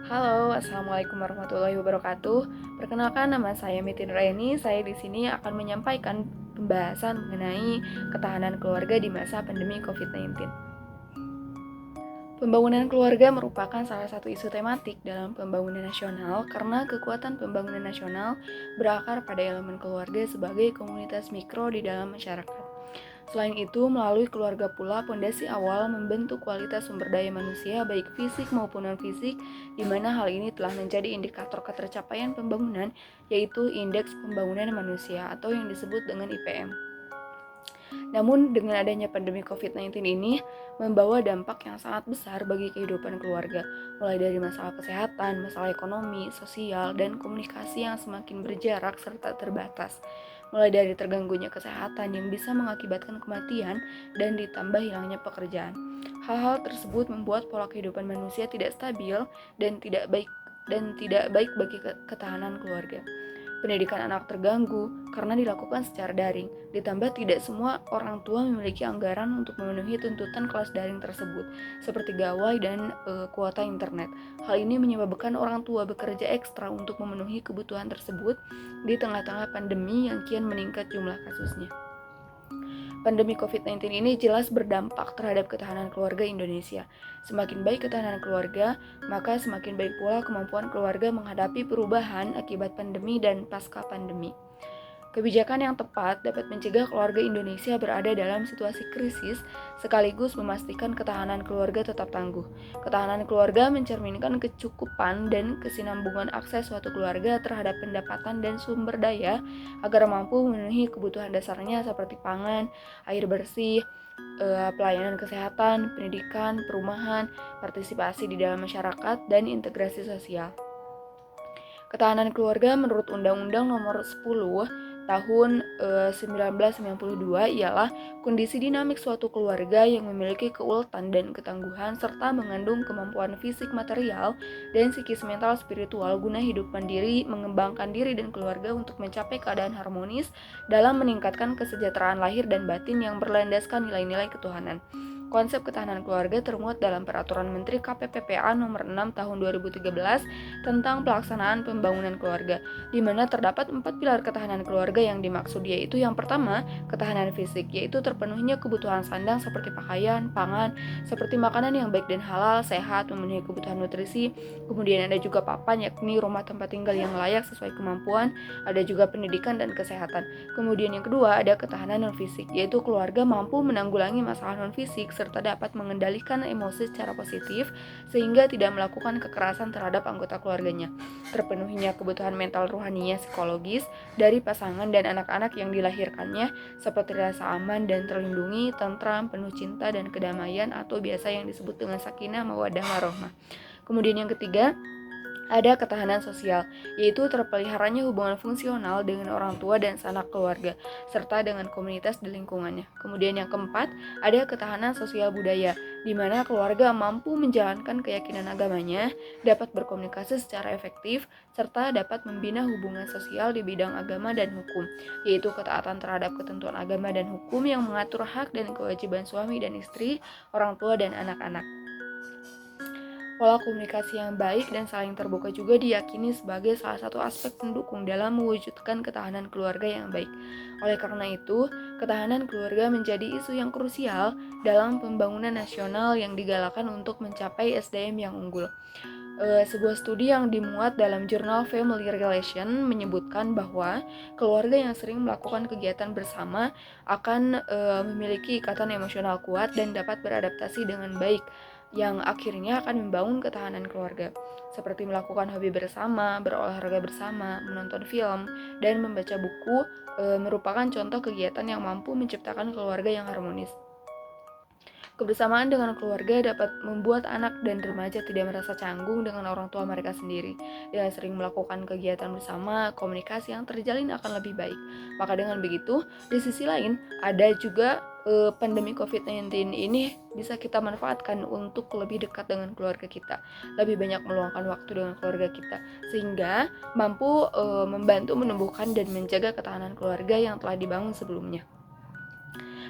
Halo, assalamualaikum warahmatullahi wabarakatuh. Perkenalkan, nama saya Mitin Raini. Saya di sini akan menyampaikan pembahasan mengenai ketahanan keluarga di masa pandemi COVID-19. Pembangunan keluarga merupakan salah satu isu tematik dalam pembangunan nasional karena kekuatan pembangunan nasional berakar pada elemen keluarga sebagai komunitas mikro di dalam masyarakat. Selain itu, melalui keluarga pula pondasi awal membentuk kualitas sumber daya manusia baik fisik maupun non-fisik, di mana hal ini telah menjadi indikator ketercapaian pembangunan, yaitu Indeks Pembangunan Manusia atau yang disebut dengan IPM. Namun, dengan adanya pandemi COVID-19 ini membawa dampak yang sangat besar bagi kehidupan keluarga, mulai dari masalah kesehatan, masalah ekonomi, sosial, dan komunikasi yang semakin berjarak serta terbatas. Mulai dari terganggunya kesehatan yang bisa mengakibatkan kematian dan ditambah hilangnya pekerjaan. Hal-hal tersebut membuat pola kehidupan manusia tidak stabil dan tidak baik bagi ketahanan keluarga. Pendidikan anak terganggu karena dilakukan secara daring, ditambah tidak semua orang tua memiliki anggaran untuk memenuhi tuntutan kelas daring tersebut, seperti gawai dan kuota internet. Hal ini menyebabkan orang tua bekerja ekstra untuk memenuhi kebutuhan tersebut di tengah-tengah pandemi yang kian meningkat jumlah kasusnya. Pandemi COVID-19 ini jelas berdampak terhadap ketahanan keluarga Indonesia. Semakin baik ketahanan keluarga, maka semakin baik pula kemampuan keluarga menghadapi perubahan akibat pandemi dan pasca pandemi. Kebijakan yang tepat dapat mencegah keluarga Indonesia berada dalam situasi krisis sekaligus memastikan ketahanan keluarga tetap tangguh. Ketahanan keluarga mencerminkan kecukupan dan kesinambungan akses suatu keluarga terhadap pendapatan dan sumber daya agar mampu memenuhi kebutuhan dasarnya seperti pangan, air bersih, pelayanan kesehatan, pendidikan, perumahan, partisipasi di dalam masyarakat, dan integrasi sosial. Ketahanan keluarga menurut Undang-Undang Nomor 10 Tahun 1992 ialah kondisi dinamik suatu keluarga yang memiliki keuletan dan ketangguhan serta mengandung kemampuan fisik material dan psikis mental spiritual guna hidup mandiri, mengembangkan diri dan keluarga untuk mencapai keadaan harmonis dalam meningkatkan kesejahteraan lahir dan batin yang berlandaskan nilai-nilai ketuhanan. Konsep ketahanan keluarga termuat dalam Peraturan Menteri KPPPA Nomor 6 Tahun 2013 tentang pelaksanaan pembangunan keluarga, di mana terdapat 4 pilar ketahanan keluarga yang dimaksud, yaitu yang pertama, ketahanan fisik, yaitu terpenuhinya kebutuhan sandang seperti pakaian, pangan, seperti makanan yang baik dan halal, sehat, memenuhi kebutuhan nutrisi. Kemudian ada juga papan, yakni rumah tempat tinggal yang layak sesuai kemampuan, ada juga pendidikan dan kesehatan. Kemudian yang kedua ada ketahanan non-fisik, yaitu keluarga mampu menanggulangi masalah non-fisik serta dapat mengendalikan emosi secara positif sehingga tidak melakukan kekerasan terhadap anggota keluarganya. Terpenuhinya kebutuhan mental rohaninya psikologis dari pasangan dan anak-anak yang dilahirkannya seperti rasa aman dan terlindungi, tentram, penuh cinta dan kedamaian atau biasa yang disebut dengan sakinah, mawaddah, warohmah. Kemudian yang ketiga, ada ketahanan sosial, yaitu terpeliharanya hubungan fungsional dengan orang tua dan sanak keluarga, serta dengan komunitas di lingkungannya. Kemudian yang keempat, ada ketahanan sosial budaya, di mana keluarga mampu menjalankan keyakinan agamanya, dapat berkomunikasi secara efektif, serta dapat membina hubungan sosial di bidang agama dan hukum, yaitu ketaatan terhadap ketentuan agama dan hukum yang mengatur hak dan kewajiban suami dan istri, orang tua dan anak-anak. Pola komunikasi yang baik dan saling terbuka juga diyakini sebagai salah satu aspek pendukung dalam mewujudkan ketahanan keluarga yang baik. Oleh karena itu, ketahanan keluarga menjadi isu yang krusial dalam pembangunan nasional yang digalakan untuk mencapai SDM yang unggul. Sebuah studi yang dimuat dalam jurnal Family Relation menyebutkan bahwa keluarga yang sering melakukan kegiatan bersama akan memiliki ikatan emosional kuat dan dapat beradaptasi dengan baik, yang akhirnya akan membangun ketahanan keluarga, seperti melakukan hobi bersama, berolahraga bersama, menonton film, dan membaca buku merupakan contoh kegiatan yang mampu menciptakan keluarga yang harmonis. Kebersamaan dengan keluarga dapat membuat anak dan remaja tidak merasa canggung dengan orang tua mereka sendiri. Dengan sering melakukan kegiatan bersama, komunikasi yang terjalin akan lebih baik. Maka dengan begitu, di sisi lain, ada juga pandemi COVID-19 ini bisa kita manfaatkan untuk lebih dekat dengan keluarga kita, lebih banyak meluangkan waktu dengan keluarga kita, sehingga mampu membantu menumbuhkan dan menjaga ketahanan keluarga yang telah dibangun sebelumnya.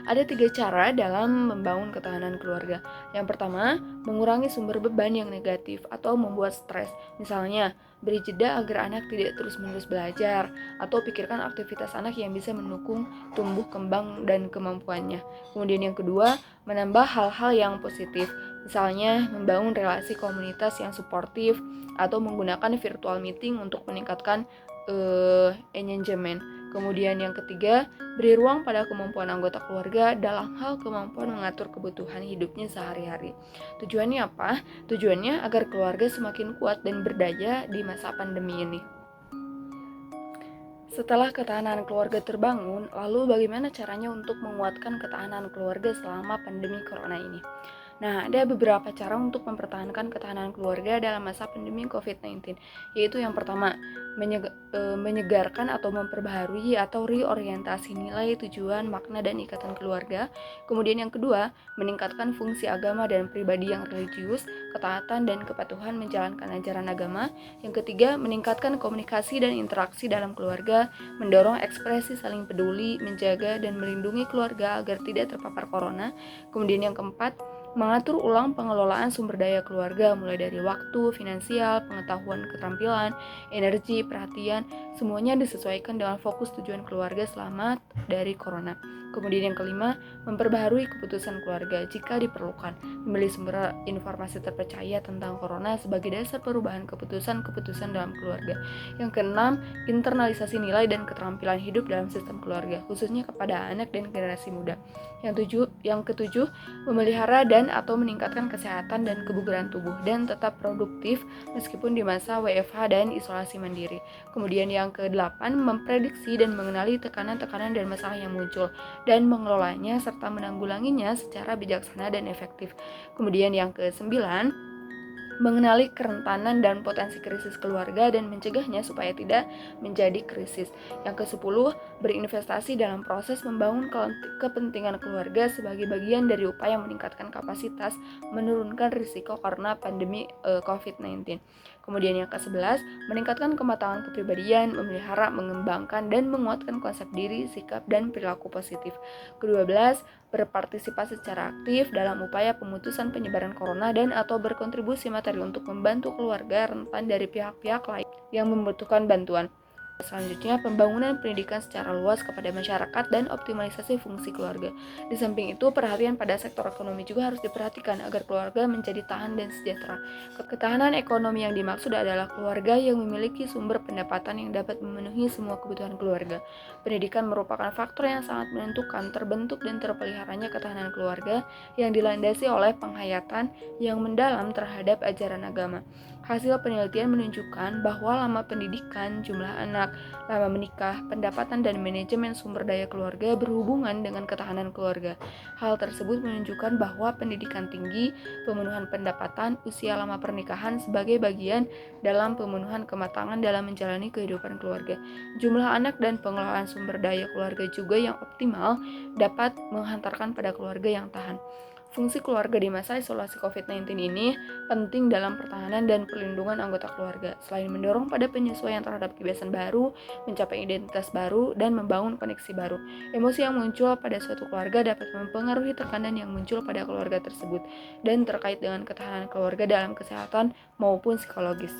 Ada 3 cara dalam membangun ketahanan keluarga. Yang pertama, mengurangi sumber beban yang negatif atau membuat stres. Misalnya, beri jeda agar anak tidak terus-menerus belajar, atau pikirkan aktivitas anak yang bisa mendukung tumbuh kembang dan kemampuannya. Kemudian yang kedua, menambah hal-hal yang positif. Misalnya, membangun relasi komunitas yang suportif, atau menggunakan virtual meeting untuk meningkatkan engagement. Kemudian yang ketiga, beri ruang pada kemampuan anggota keluarga dalam hal kemampuan mengatur kebutuhan hidupnya sehari-hari. Tujuannya apa? Tujuannya agar keluarga semakin kuat dan berdaya di masa pandemi ini. Setelah ketahanan keluarga terbangun, lalu bagaimana caranya untuk menguatkan ketahanan keluarga selama pandemi corona ini? Nah, ada beberapa cara untuk mempertahankan ketahanan keluarga dalam masa pandemi COVID-19, yaitu yang pertama, menyegarkan atau memperbaharui atau reorientasi nilai, tujuan, makna, dan ikatan keluarga. Kemudian yang kedua, meningkatkan fungsi agama dan pribadi yang religius, ketaatan dan kepatuhan menjalankan ajaran agama. Yang ketiga, meningkatkan komunikasi dan interaksi dalam keluarga, mendorong ekspresi saling peduli, menjaga dan melindungi keluarga agar tidak terpapar corona. Kemudian yang keempat, mengatur ulang pengelolaan sumber daya keluarga mulai dari waktu, finansial, pengetahuan, keterampilan, energi, perhatian, semuanya disesuaikan dengan fokus tujuan keluarga selamat dari corona. Kemudian yang kelima, memperbaharui keputusan keluarga jika diperlukan, memilih sumber informasi terpercaya tentang corona sebagai dasar perubahan keputusan-keputusan dalam keluarga. Yang keenam, internalisasi nilai dan keterampilan hidup dalam sistem keluarga, khususnya kepada anak dan generasi muda. Yang ketujuh, memelihara dan atau meningkatkan kesehatan dan kebugaran tubuh dan tetap produktif meskipun di masa WFH dan isolasi mandiri. Kemudian yang ke-8, memprediksi dan mengenali tekanan-tekanan dan masalah yang muncul dan mengelolanya serta menanggulanginya secara bijaksana dan efektif. Kemudian yang ke-9, mengenali kerentanan dan potensi krisis keluarga dan mencegahnya supaya tidak menjadi krisis. Yang ke-10, berinvestasi dalam proses membangun kepentingan keluarga sebagai bagian dari upaya meningkatkan kapasitas menurunkan risiko karena pandemi COVID-19. Kemudian yang ke-11, meningkatkan kematangan kepribadian, memelihara, mengembangkan, dan menguatkan konsep diri, sikap, dan perilaku positif. Ke-12, berpartisipasi secara aktif dalam upaya pemutusan penyebaran corona dan atau berkontribusi materi untuk membantu keluarga rentan dari pihak-pihak lain yang membutuhkan bantuan. Selanjutnya, pembangunan pendidikan secara luas kepada masyarakat dan optimalisasi fungsi keluarga. Di samping itu, perhatian pada sektor ekonomi juga harus diperhatikan agar keluarga menjadi tahan dan sejahtera. Ketahanan ekonomi yang dimaksud adalah keluarga yang memiliki sumber pendapatan yang dapat memenuhi semua kebutuhan keluarga. Pendidikan merupakan faktor yang sangat menentukan terbentuk dan terpeliharanya ketahanan keluarga yang dilandasi oleh penghayatan yang mendalam terhadap ajaran agama. Hasil penelitian menunjukkan bahwa lama pendidikan, jumlah anak, lama menikah, pendapatan dan manajemen sumber daya keluarga berhubungan dengan ketahanan keluarga. Hal tersebut menunjukkan bahwa pendidikan tinggi, pemenuhan pendapatan, usia lama pernikahan sebagai bagian dalam pemenuhan kematangan dalam menjalani kehidupan keluarga. Jumlah anak dan pengelolaan sumber daya keluarga juga yang optimal dapat menghantarkan pada keluarga yang tahan. Fungsi keluarga di masa isolasi COVID-19 ini penting dalam pertahanan dan perlindungan anggota keluarga. Selain mendorong pada penyesuaian terhadap kebiasaan baru, mencapai identitas baru, dan membangun koneksi baru, emosi yang muncul pada suatu keluarga dapat mempengaruhi tekanan yang muncul pada keluarga tersebut dan terkait dengan ketahanan keluarga dalam kesehatan maupun psikologis.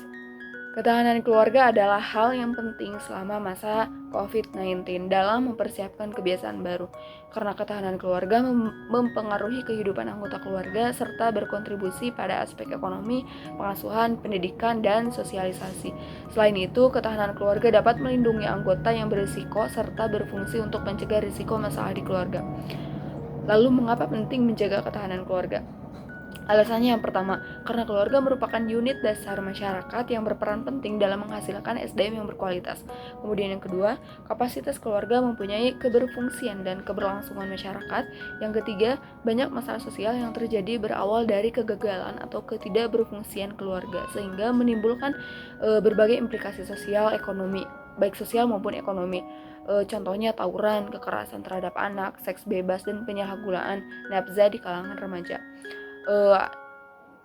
Ketahanan keluarga adalah hal yang penting selama masa COVID-19 dalam mempersiapkan kebiasaan baru, karena ketahanan keluarga mempengaruhi kehidupan anggota keluarga serta berkontribusi pada aspek ekonomi, pengasuhan, pendidikan, dan sosialisasi. Selain itu, ketahanan keluarga dapat melindungi anggota yang berisiko serta berfungsi untuk mencegah risiko masalah di keluarga. Lalu, mengapa penting menjaga ketahanan keluarga? Alasannya yang pertama, karena keluarga merupakan unit dasar masyarakat yang berperan penting dalam menghasilkan SDM yang berkualitas. Kemudian yang kedua, kapasitas keluarga mempunyai keberfungsian dan keberlangsungan masyarakat. Yang ketiga, banyak masalah sosial yang terjadi berawal dari kegagalan atau ketidakberfungsian keluarga, sehingga menimbulkan berbagai implikasi sosial, ekonomi, baik sosial maupun ekonomi. Contohnya tawuran, kekerasan terhadap anak, seks bebas, dan penyalahgunaan nafsa di kalangan remaja.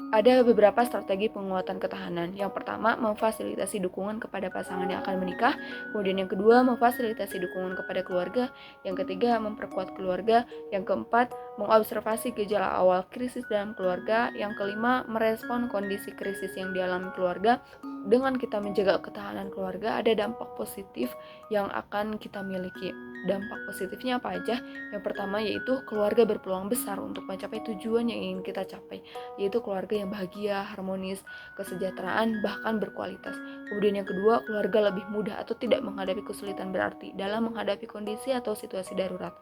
Ada beberapa strategi penguatan ketahanan. Yang pertama, memfasilitasi dukungan kepada pasangan yang akan menikah. Kemudian yang kedua, memfasilitasi dukungan kepada keluarga. Yang ketiga, memperkuat keluarga. Yang keempat, mengobservasi gejala awal krisis dalam keluarga. Yang kelima, merespon kondisi krisis yang dialami keluarga. Dengan kita menjaga ketahanan keluarga, ada dampak positif yang akan kita miliki. Dampak positifnya apa aja? Yang pertama yaitu keluarga berpeluang besar untuk mencapai tujuan yang ingin kita capai, yaitu keluarga yang bahagia, harmonis, kesejahteraan, bahkan berkualitas. Kemudian yang kedua, keluarga lebih mudah atau tidak menghadapi kesulitan berarti dalam menghadapi kondisi atau situasi darurat.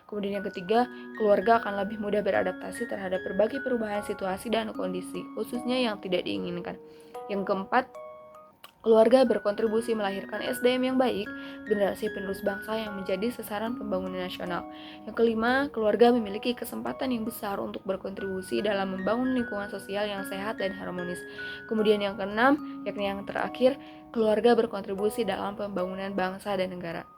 Kemudian yang ketiga, keluarga akan lebih mudah beradaptasi terhadap berbagai perubahan situasi dan kondisi, khususnya yang tidak diinginkan. Yang keempat, keluarga berkontribusi melahirkan SDM yang baik, generasi penerus bangsa yang menjadi sasaran pembangunan nasional. Yang kelima, keluarga memiliki kesempatan yang besar untuk berkontribusi dalam membangun lingkungan sosial yang sehat dan harmonis. Kemudian yang keenam, yakni yang terakhir, keluarga berkontribusi dalam pembangunan bangsa dan negara.